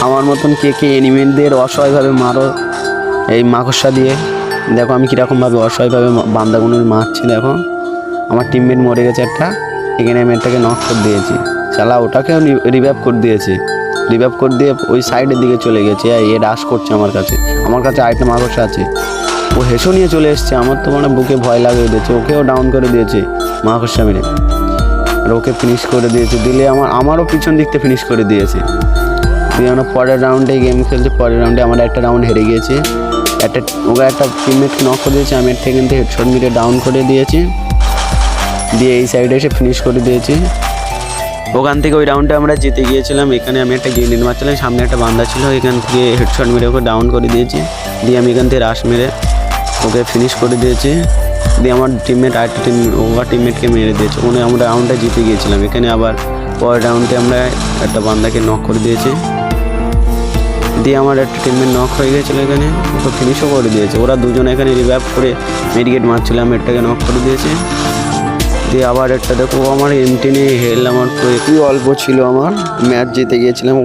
আমার মতন কে কে এনিমিদের অসহায়ভাবে মারো এই মাকড়সা দিয়ে। দেখো আমি কীরকমভাবে অসহায়ভাবে বান্দাগুলোর মারছি। দেখো আমার টিমমেট মরে গেছে একটা, এখানে আমি এটাকে নক করে দিয়েছি। শালা ওটাকেও রিভাইভ করে দিয়েছি। রিভাইভ করে দিয়ে ওই সাইডের দিকে চলে গেছে। এ রাশ করছে আমার কাছে আরেকটা মাকড়সা আছে, ও হেসো নিয়ে চলে এসছে। আমার তো মানে বুকে ভয় লাগিয়ে দিয়েছে। ওকেও ডাউন করে দিয়েছে মাকড়সা মেরে, আর ওকে ফিনিশ করে দিয়েছে। দিলে আমারও পিছন দিকতে ফিনিশ করে দিয়েছে। দিয়ে আমরা পরের রাউন্ডে গেম খেলছে। পরের রাউন্ডে আমরা একটা রাউন্ড হেরে গিয়েছি। ওকে একটা টিমমেটকে নক করে দিয়েছে, আমি একটা এখান থেকে হেডশট মেরে ডাউন করে দিয়েছি। দিয়ে এই সাইডে এসে ফিনিশ করে দিয়েছি। ওখান থেকে ওই রাউন্ডে আমরা জিতে গিয়েছিলাম। এখানে আমি একটা গ্রেনেড মারছিলাম, সামনে একটা বান্দা ছিল, এখান থেকে হেডশট মেরে ওকে ডাউন করে দিয়েছি। দিয়ে আমি এখান থেকে রাশ মেরে ওকে ফিনিশ করে দিয়েছি। দিয়ে আমার টিমমেট আরেকটা টিমমেটকে মেরে দিয়েছে। ওখানে আমরা রাউন্ডটা জিতে গিয়েছিলাম। এখানে আবার পরের রাউন্ডে আমরা একটা বান্দাকে নক করে দিয়েছি। দিয়ে আমার একটা টিমমেট নক হয়ে গিয়েছিলো, এখানে ওকে ফিনিশও করে দিয়েছে। ওরা দুজন এখানে রিভাইভ করে মেডিকেট মারছিলাম, এটাকে নক করে দিয়েছে। দিয়ে আবার একটা দেখো আমার এমটি নিয়ে হেল আমার খুবই অল্প ছিল, আমার ম্যাচ জিতে গিয়েছিলাম।